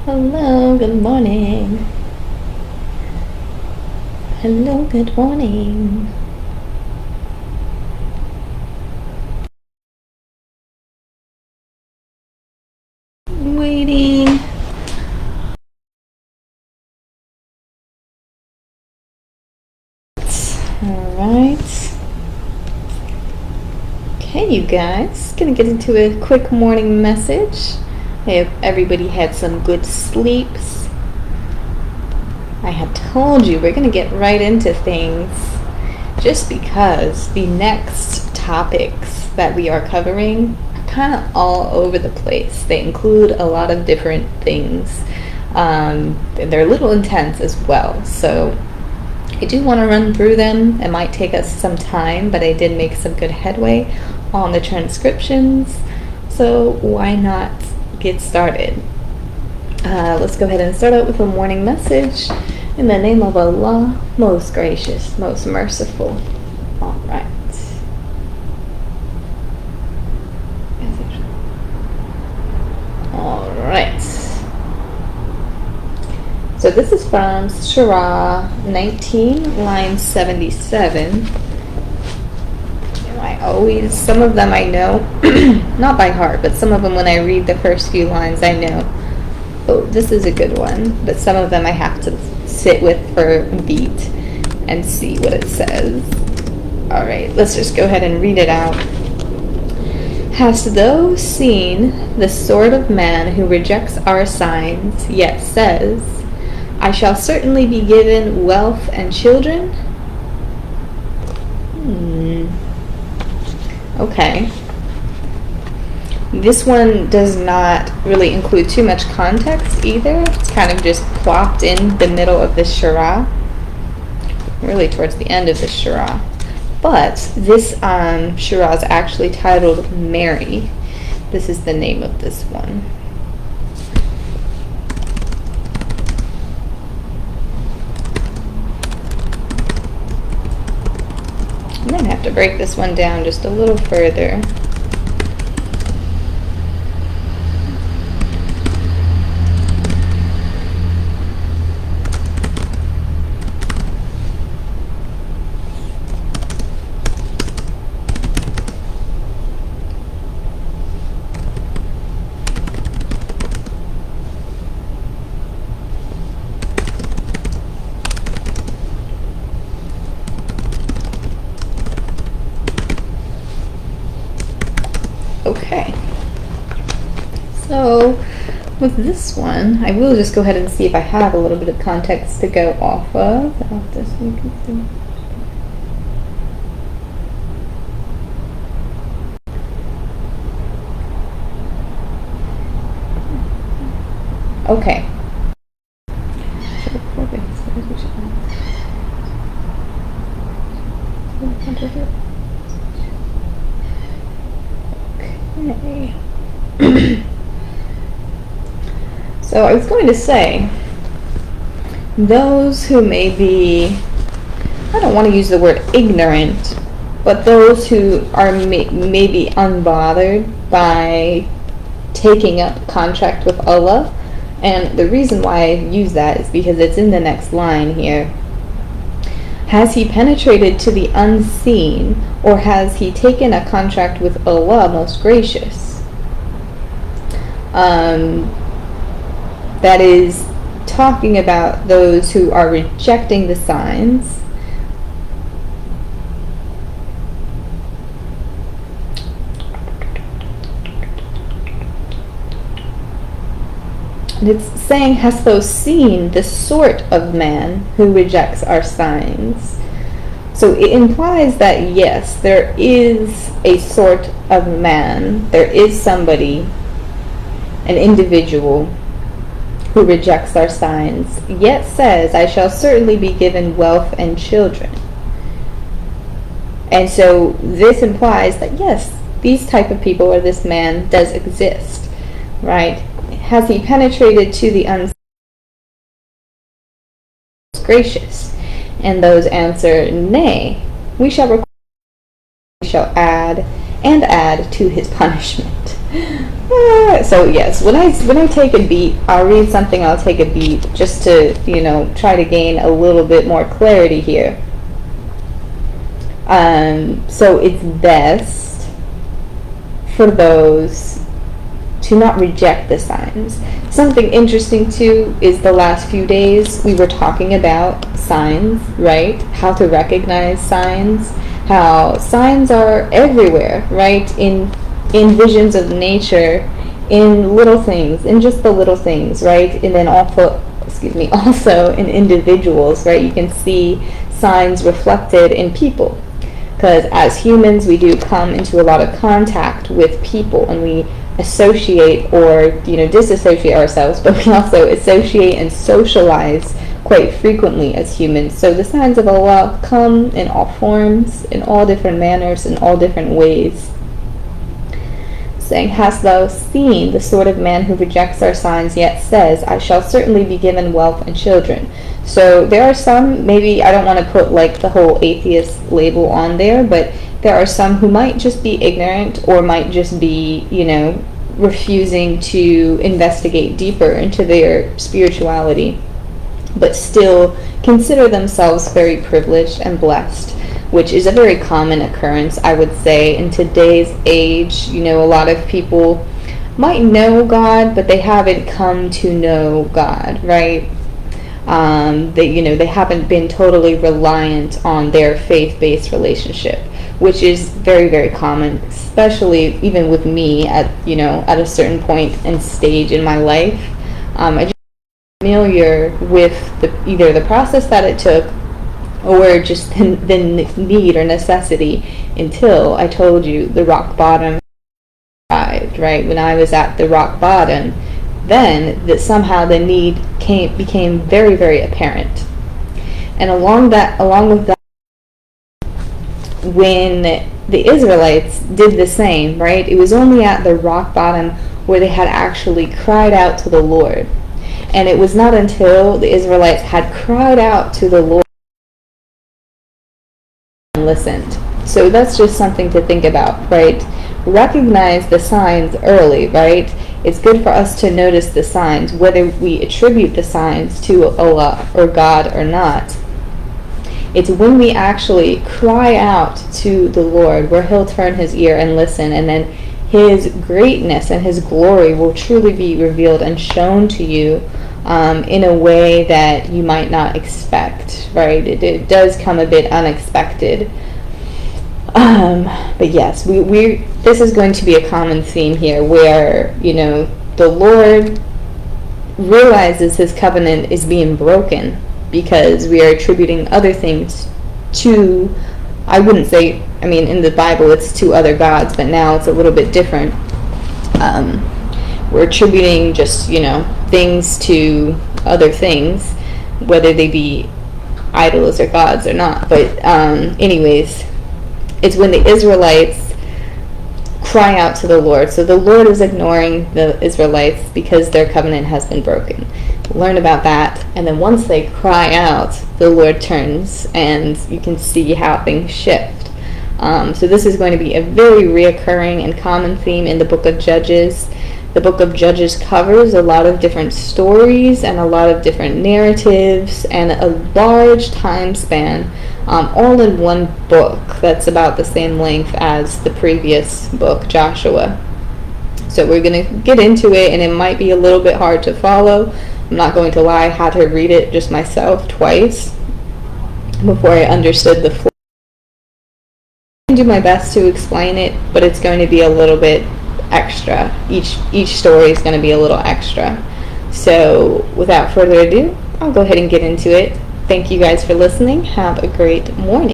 Hello, good morning. Hello, good morning. Waiting. Alright. Okay, you guys. Gonna get into a quick morning message. I hope everybody had some good sleeps. I had told you we're gonna get right into things just because the next topics that we are covering are kind of all over the place. They include a lot of different things. And they're a little intense as well. So I do want to run through them. It might take us some time, but I did make some good headway on the transcriptions. So why not get started? Let's go ahead and start out with a morning message. In the name of Allah, most gracious, most merciful. All right. All right. So this is from Surah 19, line 77. Some of them I know, not by heart, but some of them when I read the first few lines I know, oh, this is a good one. But some of them I have to sit with for a beat and see what it says. All right, let's just go ahead and read it out. Hast thou seen the sort of man who rejects our signs, yet says, I shall certainly be given wealth and children? Okay. This one does not really include too much context either. It's kind of just plopped in the middle of the surah, really towards the end of the surah. But this surah is actually titled Mary. This is the name of this one. I'm going to have to break this one down just a little further. Okay, so with this one, I will just go ahead and see if I have a little bit of context to go off of. Okay. Okay. So I was going to say, those who may be, I don't want to use the word ignorant, but those who are maybe unbothered by taking up contract with Allah, and the reason why I use that is because it's in the next line here. Has he penetrated to the unseen, or has he taken a contract with Allah, most gracious? That is talking about those who are rejecting the signs. And it's saying, hast thou seen the sort of man who rejects our signs? So it implies that yes, there is a sort of man, there is somebody, an individual who rejects our signs, yet says, I shall certainly be given wealth and children. And so this implies that yes, these type of people, or this man, does exist, right? Has he penetrated to the unseen, gracious? And those answer, nay, we shall add to his punishment. So yes, when I take a beat, I'll read something. I'll take a beat just to try to gain a little bit more clarity here. So it's best for those to not reject the signs. Something interesting too is the last few days we were talking about signs, right? How to recognize signs, how signs are everywhere, right? In visions of nature, in little things, in just the little things, right? And then also in individuals, right? You can see signs reflected in people. Because as humans, we do come into a lot of contact with people, and we associate or disassociate ourselves, but we also associate and socialize quite frequently as humans. So the signs of Allah come in all forms, in all different manners, in all different ways. Saying, hast thou seen the sort of man who rejects our signs, yet says, I shall certainly be given wealth and children? So there are some, maybe I don't want to put like the whole atheist label on there, but there are some who might just be ignorant or might just be, refusing to investigate deeper into their spirituality, but still consider themselves very privileged and blessed, which is a very common occurrence, I would say, in today's age. A lot of people might know God, but they haven't come to know God, right? They haven't been totally reliant on their faith-based relationship, which is very, very common, especially even with me at a certain point and stage in my life. I just familiar with either the process that it took or just the need or necessity until I told you the rock bottom arrived, right? When I was at the rock bottom, then that somehow the need became very, very apparent. And along with that, when the Israelites did the same, right? It was only at the rock bottom where they had actually cried out to the Lord. And it was not until the Israelites had cried out to the Lord and listened. So that's just something to think about, right? Recognize the signs early, right? It's good for us to notice the signs, whether we attribute the signs to Allah or God or not. It's when we actually cry out to the Lord where He'll turn His ear and listen, and then His greatness and His glory will truly be revealed and shown to you in a way that you might not expect, right? It does come a bit unexpected. But yes, this is going to be a common theme here where, the Lord realizes His covenant is being broken because we are attributing other things to, I wouldn't say, in the Bible it's to other gods, but now it's a little bit different. We're attributing just, things to other things, whether they be idols or gods or not. But anyways, it's when the Israelites cry out to the Lord. So the Lord is ignoring the Israelites because their covenant has been broken. Learn about that, and then once they cry out, the Lord turns, and you can see how things shift. So this is going to be a very reoccurring and common theme in the book of Judges. The book of Judges covers a lot of different stories and a lot of different narratives and a large time span, all in one book that's about the same length as the previous book, Joshua. So we're going to get into it, and it might be a little bit hard to follow. I'm not going to lie, I had to read it just myself twice before I understood the flow. I can do my best to explain it, but it's going to be a little bit extra. Each story is going to be a little extra. So without further ado, I'll go ahead and get into it. Thank you guys for listening. Have a great morning.